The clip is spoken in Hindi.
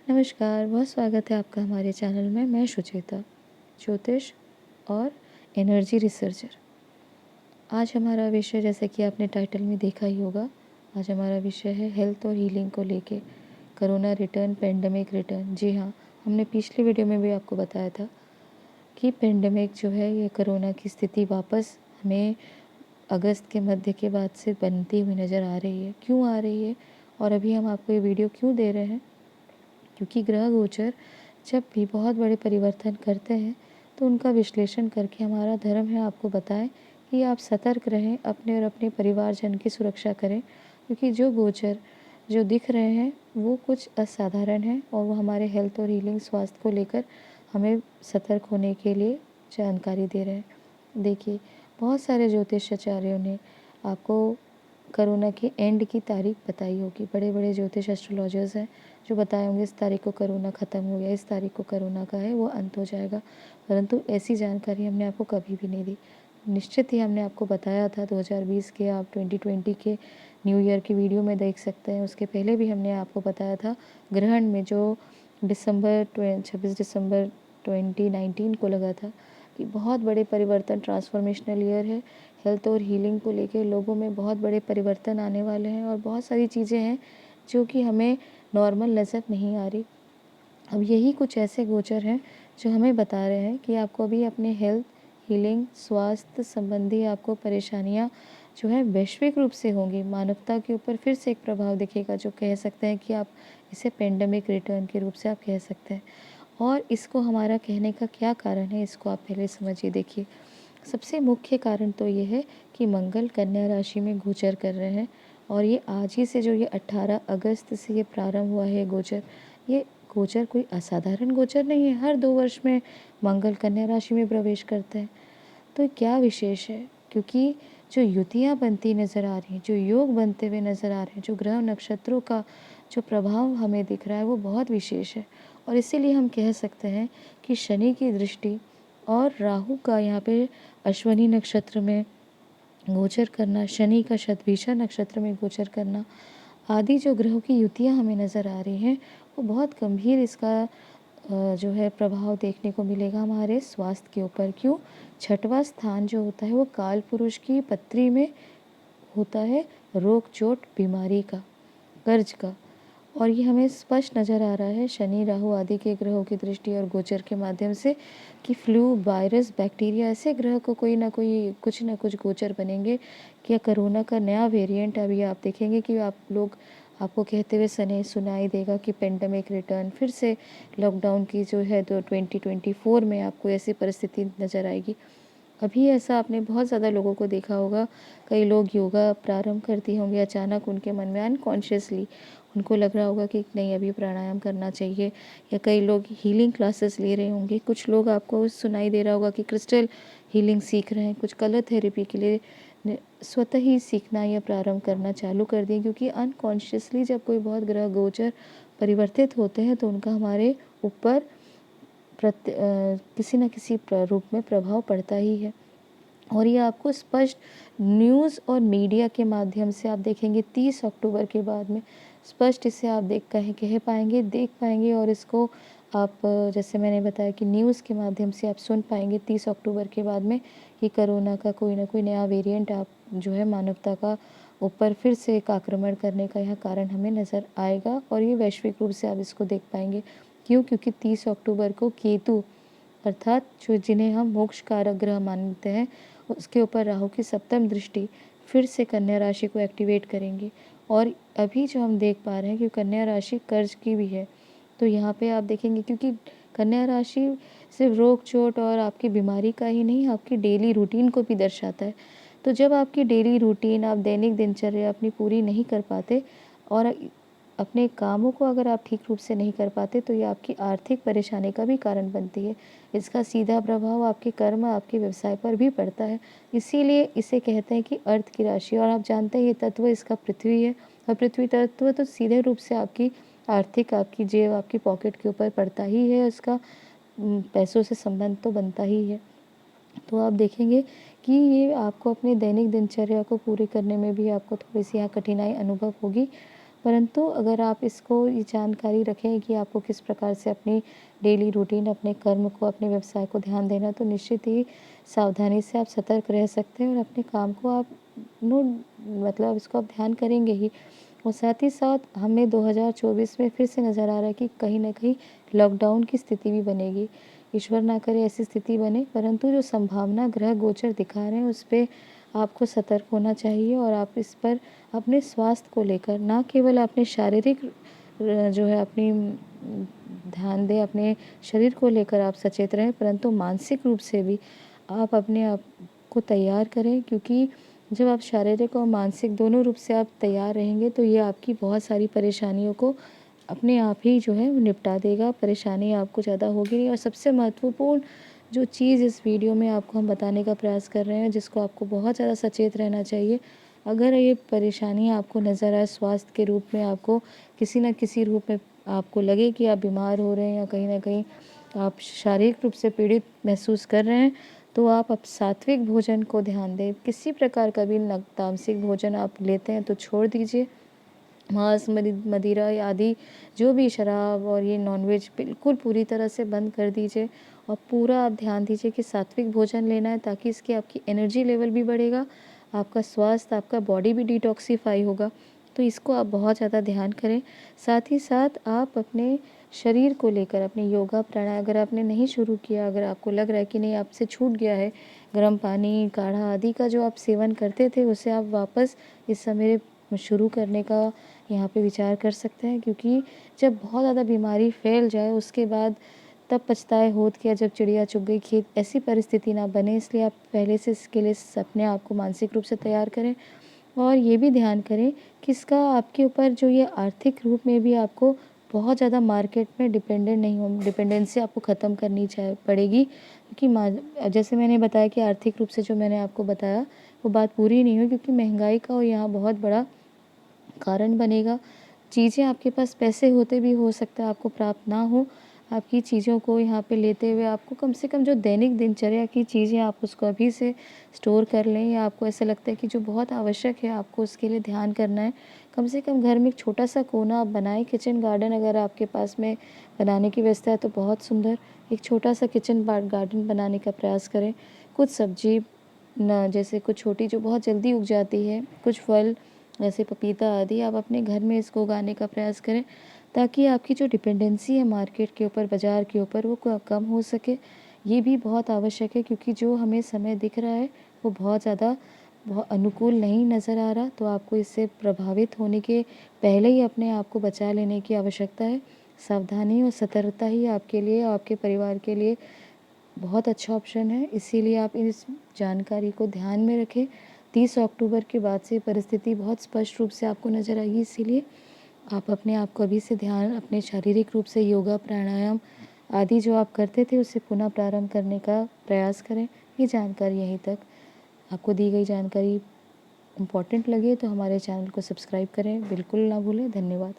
नमस्कार, बहुत स्वागत है आपका हमारे चैनल में। मैं सुचेता, ज्योतिष और एनर्जी रिसर्चर। आज हमारा विषय, जैसे कि आपने टाइटल में देखा ही होगा, आज हमारा विषय है हेल्थ और हीलिंग को लेके। Corona return, pandemic return. जी हाँ, हमने पिछली वीडियो में भी आपको बताया था कि पेंडेमिक जो है, ये कोरोना की स्थिति वापस हमें अगस्त के मध्य के बाद से बनती हुई नज़र आ रही है। क्यों आ रही है और अभी हम आपको ये वीडियो क्यों दे रहे हैं? क्योंकि ग्रह गोचर जब भी बहुत बड़े परिवर्तन करते हैं तो उनका विश्लेषण करके हमारा धर्म है आपको बताएं कि आप सतर्क रहें, अपने और अपने परिवारजन की सुरक्षा करें। क्योंकि जो गोचर जो दिख रहे हैं वो कुछ असाधारण है और वो हमारे हेल्थ और हीलिंग स्वास्थ्य को लेकर हमें सतर्क होने के लिए जानकारी दे रहे हैं। देखिए, बहुत सारे ज्योतिषाचार्यों ने आपको कोरोना के एंड की तारीख बताई होगी। बड़े बड़े ज्योतिष एस्ट्रोलॉजर्स हैं जो बताए होंगे इस तारीख को कोरोना ख़त्म हो गया, इस तारीख को कोरोना का है वो अंत हो जाएगा। परंतु ऐसी जानकारी हमने आपको कभी भी नहीं दी। निश्चित ही हमने आपको बताया था 2020 के, आप 2020 के न्यू ईयर की वीडियो में देख सकते हैं। उसके पहले भी हमने आपको बताया था ग्रहण में, जो 26 दिसंबर 2019 को लगा था कि बहुत बड़े परिवर्तन, ट्रांसफॉर्मेशनल ईयर है। हेल्थ और हीलिंग को लेके लोगों में बहुत बड़े परिवर्तन आने वाले हैं और बहुत सारी चीज़ें हैं जो कि हमें नॉर्मल नज़र नहीं आ रही। अब यही कुछ ऐसे गोचर हैं जो हमें बता रहे हैं कि आपको अभी अपने हेल्थ, हीलिंग, स्वास्थ्य संबंधी आपको परेशानियां जो है वैश्विक रूप से होंगी। मानवता के ऊपर फिर से एक प्रभाव दिखेगा, जो कह सकते हैं कि आप इसे पेंडेमिक रिटर्न के रूप से आप कह सकते हैं। और इसको हमारा कहने का क्या कारण है, इसको आप पहले समझिए। देखिए, सबसे मुख्य कारण तो ये है कि मंगल कन्या राशि में गोचर कर रहे हैं और ये आज ही से, जो ये 18 अगस्त से ये प्रारंभ हुआ है गोचर। ये गोचर कोई असाधारण गोचर नहीं है। हर 2 वर्ष में मंगल कन्या राशि में प्रवेश करते हैं। तो क्या विशेष है? क्योंकि जो युतियाँ बनती नज़र आ रही हैं, जो योग बनते हुए नज़र आ रहे हैं, जो ग्रह नक्षत्रों का जो प्रभाव हमें दिख रहा है वो बहुत विशेष है। और इसीलिए हम कह सकते हैं कि शनि की दृष्टि और राहु का यहाँ पे अश्विनी नक्षत्र में गोचर करना, शनि का शतभिषा नक्षत्र में गोचर करना आदि जो ग्रहों की युतियाँ हमें नज़र आ रही हैं, वो बहुत गंभीर इसका जो है प्रभाव देखने को मिलेगा हमारे स्वास्थ्य के ऊपर। क्यों? छठवां स्थान जो होता है वो काल पुरुष की पत्री में होता है रोग, चोट, बीमारी का, कर्ज का। और ये हमें स्पष्ट नज़र आ रहा है शनि, राहु आदि के ग्रहों की दृष्टि और गोचर के माध्यम से कि फ्लू, वायरस, बैक्टीरिया, ऐसे ग्रह को कोई ना कोई कुछ ना कुछ गोचर बनेंगे। क्या कोरोना का नया वेरिएंट अभी आप देखेंगे कि आप लोग आपको कहते हुए सुनाई देगा कि पेंडेमिक रिटर्न, फिर से लॉकडाउन की जो है तो 2024 में आपको ऐसी परिस्थिति नज़र आएगी। अभी ऐसा आपने बहुत ज़्यादा लोगों को देखा होगा। कई लोग योगा प्रारंभ करती होंगे, अचानक उनके मन में अनकॉन्शियसली उनको लग रहा होगा कि नहीं, अभी प्राणायाम करना चाहिए। या कई लोग हीलिंग क्लासेस ले रहे होंगे। कुछ लोग आपको सुनाई दे रहा होगा कि क्रिस्टल हीलिंग सीख रहे हैं। कुछ कलर थेरेपी के लिए स्वतः ही सीखना या प्रारंभ करना चालू कर दिए। क्योंकि अनकॉन्शियसली जब कोई बहुत ग्रह गोचर परिवर्तित होते हैं तो उनका हमारे ऊपर किसी न किसी रूप में प्रभाव पड़ता ही है। और ये आपको स्पष्ट न्यूज़ और मीडिया के माध्यम से आप देखेंगे 30 अक्टूबर के बाद में स्पष्ट इसे आप कह पाएंगे, देख पाएंगे। और इसको आप जैसे मैंने बताया कि न्यूज़ के माध्यम से आप सुन पाएंगे 30 अक्टूबर के बाद में कि कोरोना का कोई ना कोई नया वेरिएंट आप जो है मानवता का ऊपर फिर से एक आक्रमण करने का यह कारण हमें नज़र आएगा। और ये वैश्विक रूप से आप इसको देख पाएंगे। क्यों? क्योंकि 30 अक्टूबर को केतु, अर्थात जो जिन्हें हम मोक्ष कारक ग्रह मानते हैं, उसके ऊपर राहु की सप्तम दृष्टि फिर से कन्या राशि को एक्टिवेट करेंगे। और अभी जो हम देख पा रहे हैं कि कन्या राशि कर्ज की भी है। तो यहाँ पे आप देखेंगे, क्योंकि कन्या राशि सिर्फ रोग, चोट और आपकी बीमारी का ही नहीं, आपकी डेली रूटीन को भी दर्शाता है। तो जब आपकी डेली रूटीन, आप दैनिक दिनचर्या अपनी पूरी नहीं कर पाते और अपने कामों को अगर आप ठीक रूप से नहीं कर पाते तो ये आपकी आर्थिक परेशानी का भी कारण बनती है। इसका सीधा प्रभाव आपके कर्म, आपके व्यवसाय पर भी पड़ता है। इसीलिए इसे कहते हैं कि अर्थ की राशि। और आप जानते हैं ये तत्व इसका पृथ्वी है। और पृथ्वी तत्व तो सीधे रूप से आपकी आर्थिक, आपकी जेब, आपकी पॉकेट के ऊपर पड़ता ही है। उसका पैसों से संबंध तो बनता ही है। तो आप देखेंगे कि ये आपको अपने दैनिक दिनचर्या को पूरी करने में भी आपको थोड़ी सी यहाँ कठिनाई अनुभव होगी। परंतु अगर आप इसको ये जानकारी रखें कि आपको किस प्रकार से अपनी डेली रूटीन, अपने कर्म को, अपने व्यवसाय को ध्यान देना, तो निश्चित ही सावधानी से आप सतर्क रह सकते हैं और अपने काम को आप नो मतलब इसको आप ध्यान करेंगे ही। और साथ ही साथ हमें 2024 में फिर से नज़र आ रहा है कि कहीं न कहीं लॉकडाउन की स्थिति भी बनेगी। ईश्वर ना करे ऐसी स्थिति बने, परंतु जो संभावना ग्रह गोचर दिखा रहे हैं उस पे आपको सतर्क होना चाहिए और आप इस पर अपने स्वास्थ्य को लेकर, ना केवल अपने शारीरिक जो है अपनी ध्यान दें, अपने शरीर को लेकर आप सचेत रहें, परंतु मानसिक रूप से भी आप अपने आप को तैयार करें, क्योंकि जब आप शारीरिक और मानसिक दोनों रूप से आप तैयार रहेंगे तो ये आपकी बहुत सारी परेशानियों को अपने आप ही जो है वो निपटा देगा। परेशानी आपको ज़्यादा होगी नहीं। और सबसे महत्वपूर्ण जो चीज़ इस वीडियो में आपको हम बताने का प्रयास कर रहे हैं, जिसको आपको बहुत ज़्यादा सचेत रहना चाहिए, अगर ये परेशानी आपको नज़र आए स्वास्थ्य के रूप में, आपको किसी न किसी रूप में आपको लगे कि आप बीमार हो रहे हैं या कहीं न कहीं आप शारीरिक रूप से पीड़ित महसूस कर रहे हैं, तो आप अब सात्विक भोजन को ध्यान दें। किसी प्रकार का भी तामसिक भोजन आप लेते हैं तो छोड़ दीजिए। मांस, मदिरा आदि जो भी शराब और ये नॉनवेज बिल्कुल पूरी तरह से बंद कर दीजिए और पूरा आप ध्यान दीजिए कि सात्विक भोजन लेना है, ताकि इसकी आपकी एनर्जी लेवल भी बढ़ेगा, आपका स्वास्थ्य, आपका बॉडी भी डिटॉक्सिफ़ाई होगा। तो इसको आप बहुत ज़्यादा ध्यान करें। साथ ही साथ आप अपने शरीर को लेकर अपने योगा प्राणायाम अगर आपने नहीं शुरू किया, अगर आपको लग रहा है कि नहीं आपसे छूट गया है, गर्म पानी, काढ़ा आदि का जो आप सेवन करते थे उसे आप वापस इस समय शुरू करने का यहाँ पे विचार कर सकते हैं, क्योंकि जब बहुत ज़्यादा बीमारी फैल जाए उसके बाद तब पछताए होत क्या जब चिड़िया चुग गई खेत, ऐसी परिस्थिति ना बने। इसलिए आप पहले से इसके लिए अपने आप को मानसिक रूप से तैयार करें और ये भी ध्यान करें कि इसका आपके ऊपर जो ये आर्थिक रूप में भी आपको बहुत ज़्यादा मार्केट में डिपेंडेंट नहीं हो, डिपेंडेंसी आपको ख़त्म करनी पड़ेगी, क्योंकि जैसे मैंने बताया कि आर्थिक रूप से जो मैंने आपको बताया वो बात पूरी नहीं हुई, क्योंकि महंगाई का यहाँ बहुत बड़ा कारण बनेगा। चीज़ें आपके पास पैसे होते भी हो सकता है आपको प्राप्त ना हो। आपकी चीज़ों को यहाँ पे लेते हुए आपको कम से कम जो दैनिक दिनचर्या की चीज़ें आप उसको अभी से स्टोर कर लें, या आपको ऐसा लगता है कि जो बहुत आवश्यक है आपको उसके लिए ध्यान करना है। कम से कम घर में एक छोटा-सा कोना आप बनाएँ, किचन गार्डन अगर आपके पास में बनाने की व्यवस्था है तो बहुत सुंदर। एक छोटा-सा किचन गार्डन बनाने का प्रयास करें। कुछ सब्ज़ी न जैसे कुछ छोटी जो बहुत जल्दी उग जाती है, कुछ फल जैसे पपीता आदि आप अपने घर में इसको उगाने का प्रयास करें, ताकि आपकी जो डिपेंडेंसी है मार्केट के ऊपर, बाज़ार के ऊपर, वो कम हो सके। ये भी बहुत आवश्यक है, क्योंकि जो हमें समय दिख रहा है वो बहुत ज़्यादा अनुकूल नहीं नज़र आ रहा, तो आपको इससे प्रभावित होने के पहले ही अपने आप को बचा लेने की आवश्यकता है। सावधानी और सतर्कता ही आपके लिए और आपके परिवार के लिए बहुत अच्छा ऑप्शन है, इसीलिए आप इस जानकारी को ध्यान में रखें। 30 अक्टूबर के बाद से परिस्थिति बहुत स्पष्ट रूप से आपको नज़र आएगी, इसीलिए आप अपने आप को अभी से ध्यान अपने शारीरिक रूप से योगा, प्राणायाम आदि जो आप करते थे उसे पुनः प्रारंभ करने का प्रयास करें। ये जानकारी यहीं तक। आपको दी गई जानकारी इम्पोर्टेंट लगे तो हमारे चैनल को सब्सक्राइब करें, बिल्कुल ना भूलें। धन्यवाद।